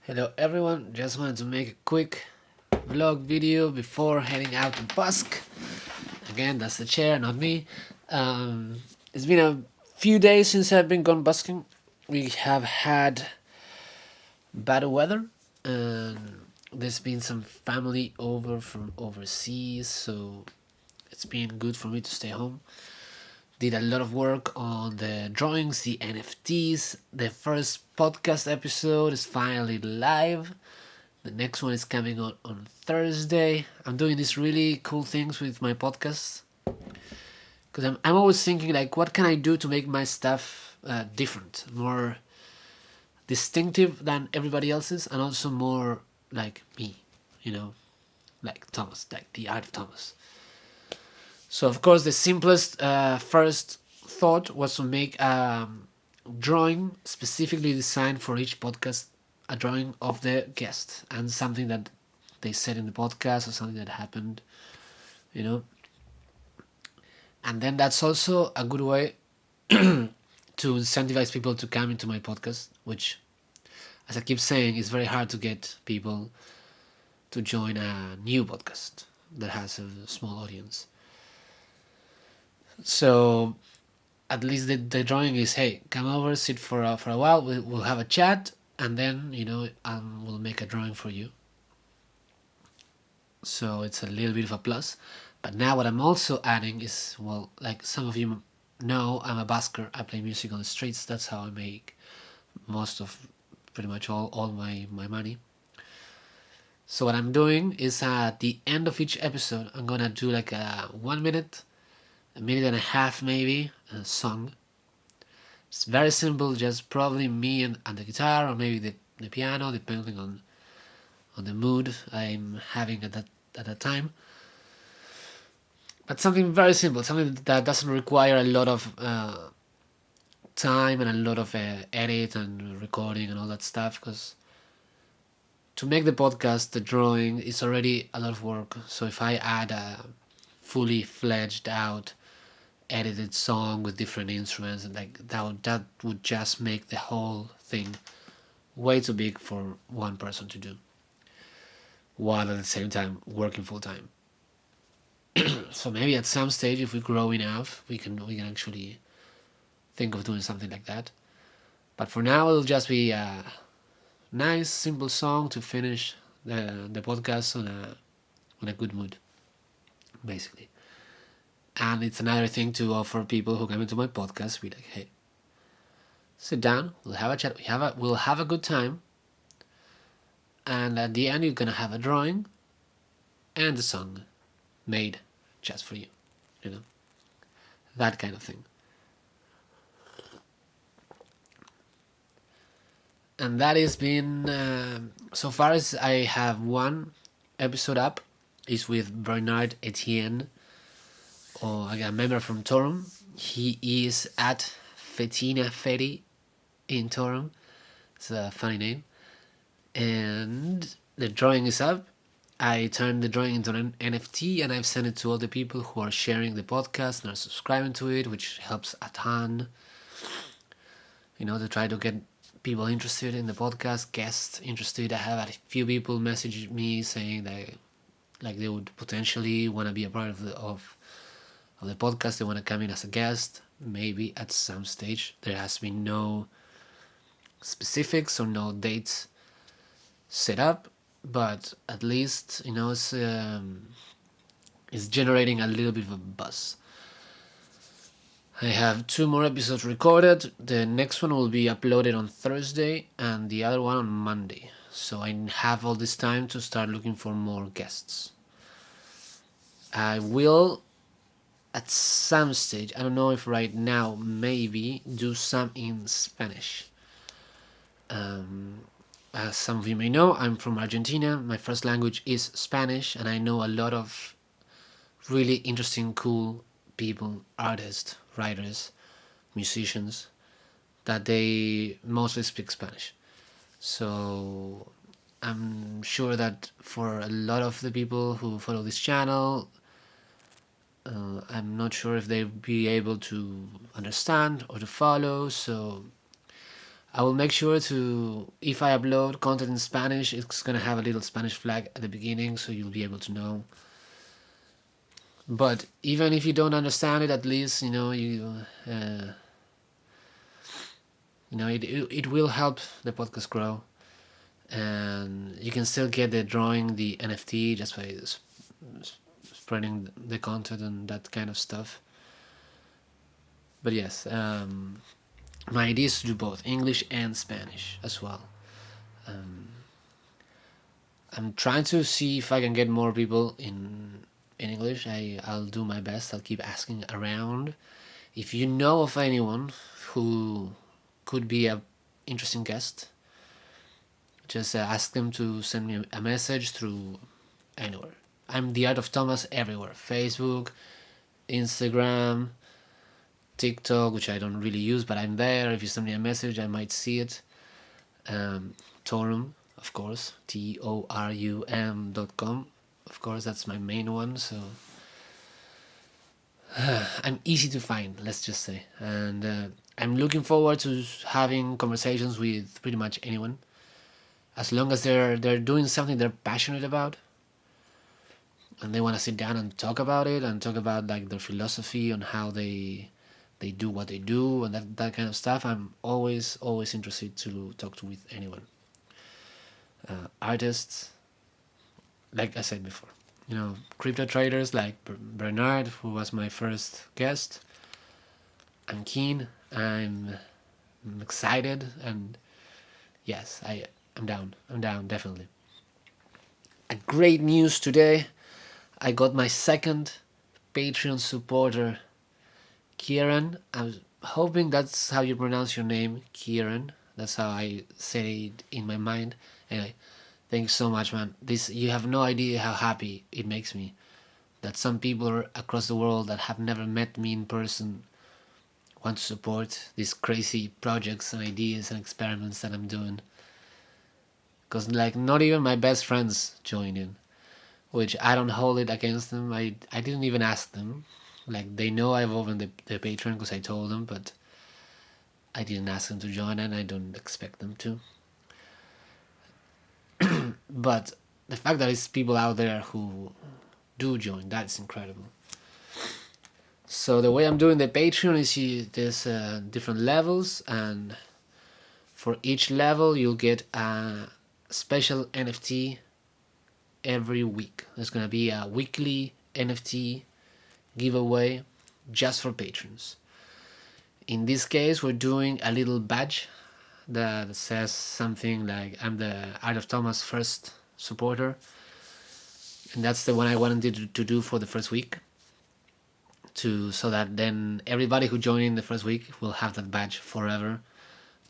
Hello everyone, just wanted to make a quick vlog video before heading out to busk. Again, that's the chair, not me. It's been a few days since I've been gone busking. We have had bad weather and there's been some family over from overseas, so it's been good for me to stay home. Did a lot of work on the drawings, the NFTs. The first podcast episode is finally live. The next one is coming on Thursday. I'm doing these really cool things with my podcast because I'm always thinking like, what can I do to make my stuff different, more distinctive than everybody else's, and also more like me, you know, like Thomas, like the art of Thomas. So of course, the simplest first thought was to make a drawing specifically designed for each podcast, a drawing of the guest and something that they said in the podcast or something that happened, you know. And then that's also a good way to incentivize people to come into my podcast, which, as I keep saying, is very hard to get people to join a new podcast that has a small audience. So at least the drawing is, hey, come over, sit for a while, we'll have a chat, and then, we'll make a drawing for you. So it's a little bit of a plus. But now what I'm also adding is, well, like some of you know, I'm a busker. I play music on the streets. That's how I make most of pretty much all my money. So what I'm doing is at the end of each episode, I'm gonna do like a 1 minute, a minute and a half maybe, a song. It's very simple, just probably me and the guitar, or maybe the piano, depending on the mood I'm having at that time. But something very simple, something that doesn't require a lot of time and a lot of edit and recording and all that stuff, because to make the podcast, the drawing is already a lot of work. So if I add a fully fledged out edited song with different instruments, and like that would just make the whole thing way too big for one person to do, while at the same time working full time. So maybe at some stage, if we grow enough, we can actually think of doing something like that. But for now, it'll just be a nice, simple song to finish the podcast on a good mood, basically. And it's another thing to offer people who come into my podcast. Be like, hey, sit down. We'll have a chat. We'll have a good time. And at the end, you're gonna have a drawing and a song made just for you. You know, that kind of thing. And that has been so far as I have one episode up is with Bernard Etienne, or a member from Torum. He is at Fetina Fetty in Torum. It's a funny name. And the drawing is up. I turned the drawing into an NFT and I've sent it to all the people who are sharing the podcast and are subscribing to it, which helps a ton. To try to get people interested in the podcast, guests interested. I have a few people message me saying that like they would potentially want to be a part of the podcast. They want to come in as a guest, maybe at some stage. There has been no specifics or no dates set up, but at least it's generating a little bit of a buzz. I have 2 more episodes recorded. The next one will be uploaded on Thursday and the other one on Monday. So I have all this time to start looking for more guests. I will, at some stage, I don't know if right now, maybe do some in Spanish. As some of you may know, I'm from Argentina. My first language is Spanish, and I know a lot of really interesting, cool people, artists, writers, musicians, that they mostly speak Spanish. So I'm sure that for a lot of the people who follow this channel, I'm not sure if they'll be able to understand or to follow. So I will make sure to, if I upload content in Spanish, it's gonna have a little Spanish flag at the beginning, so you'll be able to know. But even if you don't understand it, at least it will help the podcast grow, and you can still get the drawing, the NFT, just by spreading the content and that kind of stuff. But yes, my idea is to do both English and Spanish as well. I'm trying to see if I can get more people in English. I'll do my best. I'll keep asking around. If you know of anyone who could be a interesting guest, just ask them to send me a message through anywhere. I'm the Art of Thomas everywhere: Facebook, Instagram, TikTok, which I don't really use, but I'm there. If you send me a message, I might see it. Torum, of course, TORUM.com. Of course, that's my main one. So I'm easy to find, let's just say, and I'm looking forward to having conversations with pretty much anyone, as long as they're doing something they're passionate about, and they want to sit down and talk about it and talk about like their philosophy on how they do what they do and that kind of stuff. I'm always interested to talk to with anyone. Artists, like I said before, crypto traders like Bernard, who was my first guest. I'm keen. I'm excited, and yes, I'm down. I'm down, definitely. A great news today. I got my second Patreon supporter, Kieran. I was hoping that's how you pronounce your name, Kieran. That's how I say it in my mind. Anyway, thanks so much, man. You have no idea how happy it makes me that some people across the world that have never met me in person want to support these crazy projects and ideas and experiments that I'm doing. Because like not even my best friends join in, which I don't hold it against them. I didn't even ask them. Like they know I've opened the Patreon because I told them, but I didn't ask them to join, and I don't expect them to. But the fact that there's people out there who do join, that's incredible. So the way I'm doing the Patreon is there's different levels, and for each level you'll get a special NFT every week. There's gonna be a weekly NFT giveaway just for patrons. In this case, we're doing a little badge that says something like I'm the Art of Thomas first supporter, and that's the one I wanted to do for the first week, so that then everybody who joined in the first week will have that badge forever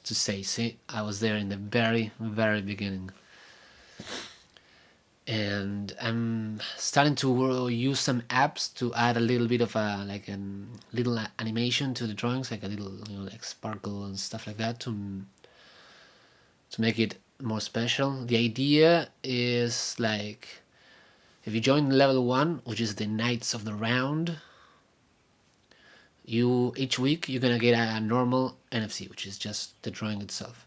to say, see, I was there in the very, very beginning. And I'm starting to use some apps to add a little bit of a little animation to the drawings, like a little like sparkle and stuff like that to make it more special. The idea is like if you join level 1, which is the Knights of the Round, each week you're gonna get a normal NFT, which is just the drawing itself.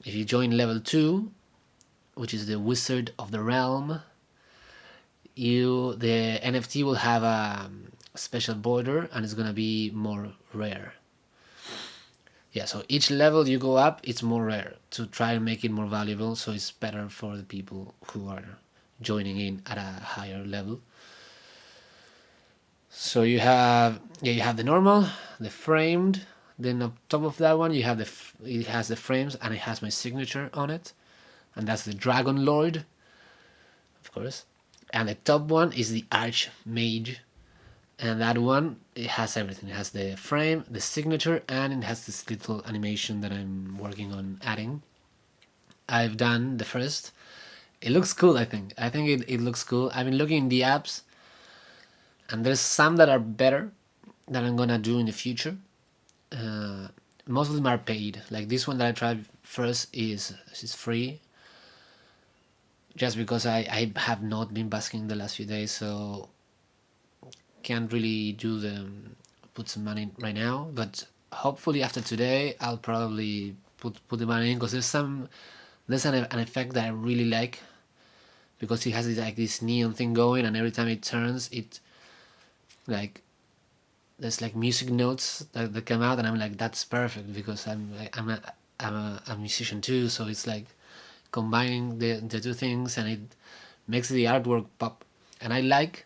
If you join level 2, which is the Wizard of the Realm, the NFT will have a special border and it's gonna be more rare. Yeah, so each level you go up, it's more rare to try and make it more valuable, so it's better for the people who are joining in at a higher level. So you have the normal, the framed. Then on top of that one, you have it has the frames and it has my signature on it, and that's the Dragon Lord, of course. And the top one is the Archmage, and that one, it has everything. It has the frame, the signature, and it has this little animation that I'm working on adding. I've done the first. It looks cool, I think. It looks cool. I've been looking in the apps, and there's some that are better that I'm gonna do in the future. Most of them are paid. Like this one that I tried first is free, just because I have not been basking the last few days, so can't really put some money right now. But hopefully after today I'll probably put the money in, because there's an effect that I really like, because it has like this neon thing going, and every time it turns, it like there's like music notes that come out, and I'm like, that's perfect, because I'm a musician too, so it's like combining the two things, and it makes the artwork pop. And I like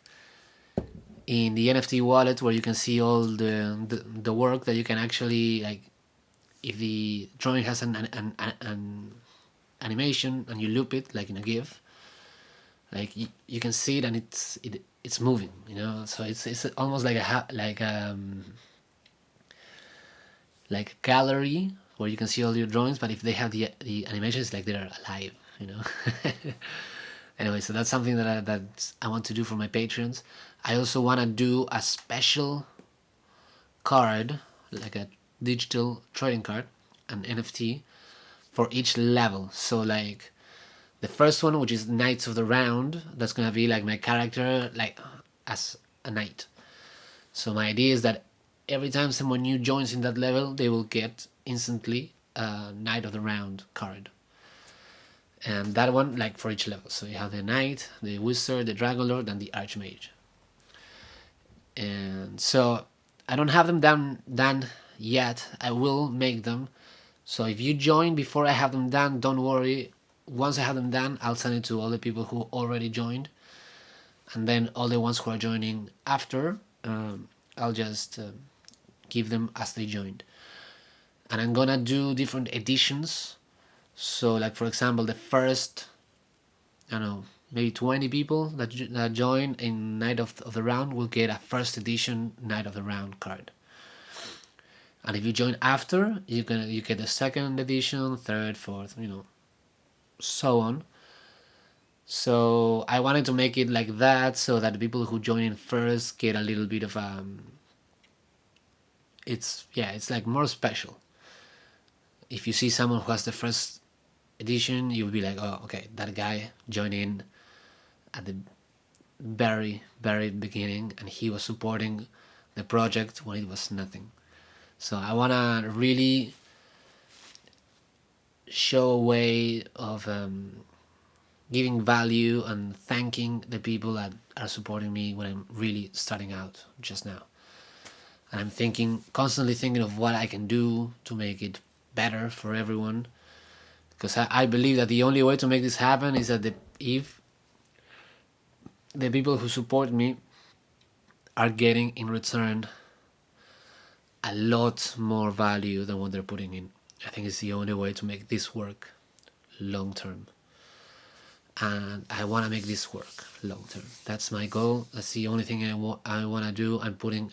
in the NFT wallet, where you can see all the work that you can actually like. If the drawing has an animation and you loop it like in a GIF, like you can see it, and it's moving, So it's almost like like a gallery where you can see all your drawings, but if they have the animations, like they're alive. Anyway, so that's something that I want to do for my patrons. I also want to do a special card, like a digital trading card, an NFT, for each level. So like the first one, which is Knights of the Round, that's gonna be like my character, like as a knight. So my idea is that every time someone new joins in that level, they will get instantly a Knight of the Round card. And that one, like for each level. So you have the Knight, the Wizard, the Dragon Lord, and the Archmage. And so I don't have them done yet. I will make them. So if you join before I have them done, don't worry. Once I have them done, I'll send it to all the people who already joined, and then all the ones who are joining after, I'll just give them as they joined. And I'm gonna do different editions. So like for example, the first, I don't know, maybe 20 people that join in Night of the Round will get a first edition Night of the Round card. And if you join after, you get the second edition, third, fourth, so on. So I wanted to make it like that, so that the people who join in first get a little bit of it's like more special. If you see someone who has the first edition, you'll be like, oh, okay, that guy joined in at the very, very beginning, and he was supporting the project when it was nothing. So I want to really show a way of giving value and thanking the people that are supporting me when I'm really starting out just now. And I'm constantly thinking of what I can do to make it better for everyone. Because I believe that the only way to make this happen is that if the people who support me are getting in return a lot more value than what they're putting in. I think it's the only way to make this work long term. And I want to make this work long term. That's my goal. That's the only thing I want to do. I'm putting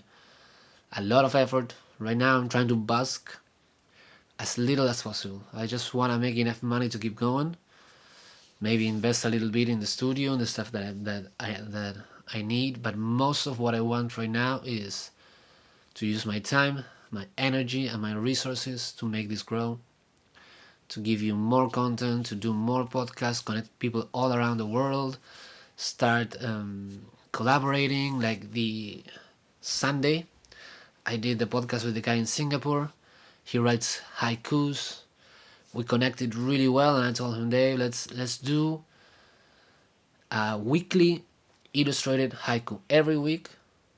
a lot of effort. Right now I'm trying to busk as little as possible. I just want to make enough money to keep going. Maybe invest a little bit in the studio and the stuff that I need. But most of what I want right now is to use my time, my energy, and my resources to make this grow, to give you more content, to do more podcasts, connect people all around the world, start collaborating. Like the Sunday, I did the podcast with the guy in Singapore. He writes haikus. We connected really well, and I told him, Dave, let's do a weekly illustrated haiku every week.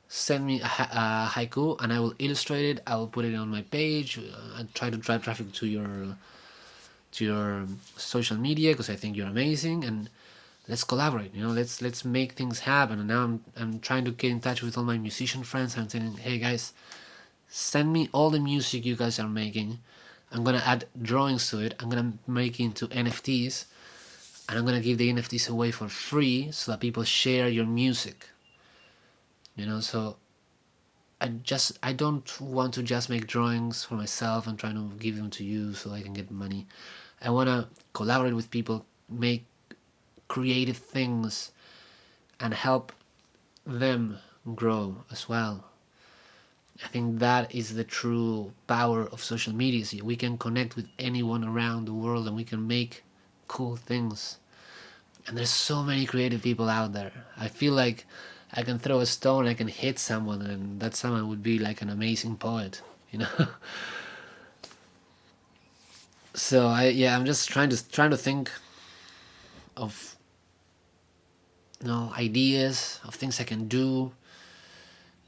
Send me a haiku and I will illustrate it. I will put it on my page. I try to drive traffic to your social media, because I think you're amazing, and let's collaborate. Let's make things happen. And now I'm trying to get in touch with all my musician friends. I'm saying, hey guys, send me all the music you guys are making. I'm gonna add drawings to it. I'm gonna make it into NFTs, and I'm gonna give the NFTs away for free so that people share your music. So I don't want to just make drawings for myself and try to give them to you so I can get money. I want to collaborate with people, make creative things, and help them grow as well. I think that is the true power of social media. See, we can connect with anyone around the world, and we can make cool things. And there's so many creative people out there. I feel like I can throw a stone, I can hit someone, and that someone would be like an amazing poet. So I'm just trying to think of ideas of things I can do,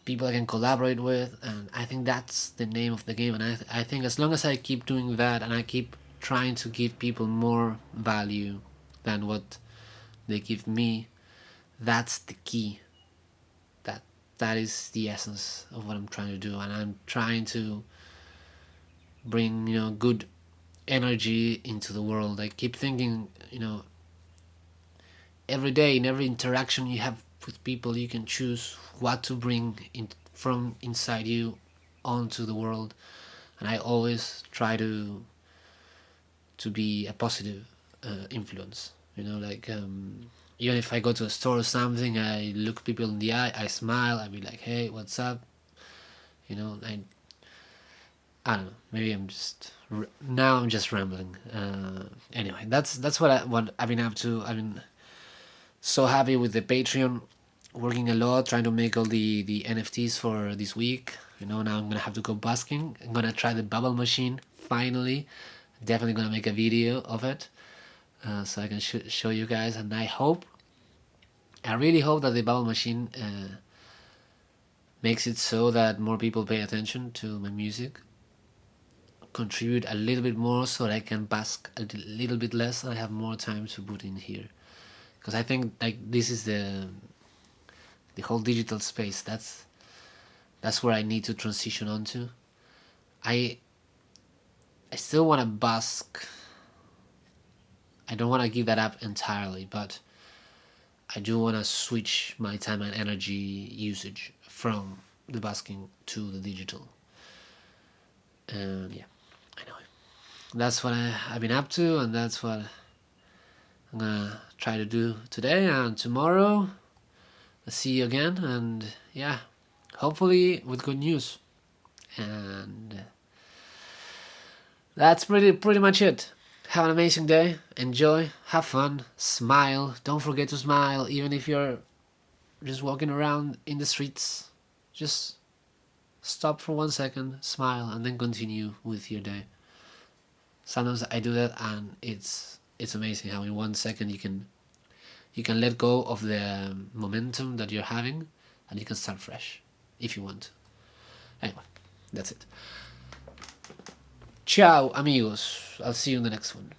people I can collaborate with, and I think that's the name of the game. And I think as long as I keep doing that and I keep trying to give people more value than what they give me, that's the key. That that is the essence of what I'm trying to do, and I'm trying to bring good energy into the world. I keep thinking, every day in every interaction you have with people, you can choose what to bring in from inside you onto the world, and I always try to be a positive influence. Like even if I go to a store or something, I look people in the eye, I smile, I be like, "Hey, what's up?" I don't know. Maybe now I'm just rambling. Anyway, that's what I've been up to. I've been so happy with the Patreon, working a lot, trying to make all the NFTs for this week. Now I'm gonna have to go busking. I'm gonna try the bubble machine finally. Definitely gonna make a video of it, so I can show you guys. And I really hope that the bubble machine makes it so that more people pay attention to my music, contribute a little bit more, so that I can bask a little bit less and I have more time to put in here. Because I think like this is the whole digital space. That's where I need to transition onto. I I still want to bask. I don't want to give that up entirely, but I do want to switch my time and energy usage from the basking to the digital. And yeah, I know. That's what I've been up to, and that's what I'm gonna try to do today and tomorrow. I'll see you again, and yeah, hopefully with good news. And that's pretty much it. Have an amazing day. Enjoy. Have fun. Smile. Don't forget to smile, even if you're just walking around in the streets. Just stop for 1 second, smile, and then continue with your day. Sometimes I do that, and it's amazing how in 1 second you can let go of the momentum that you're having, and you can start fresh if you want to. Anyway, that's it. Ciao, amigos. I'll see you in the next one.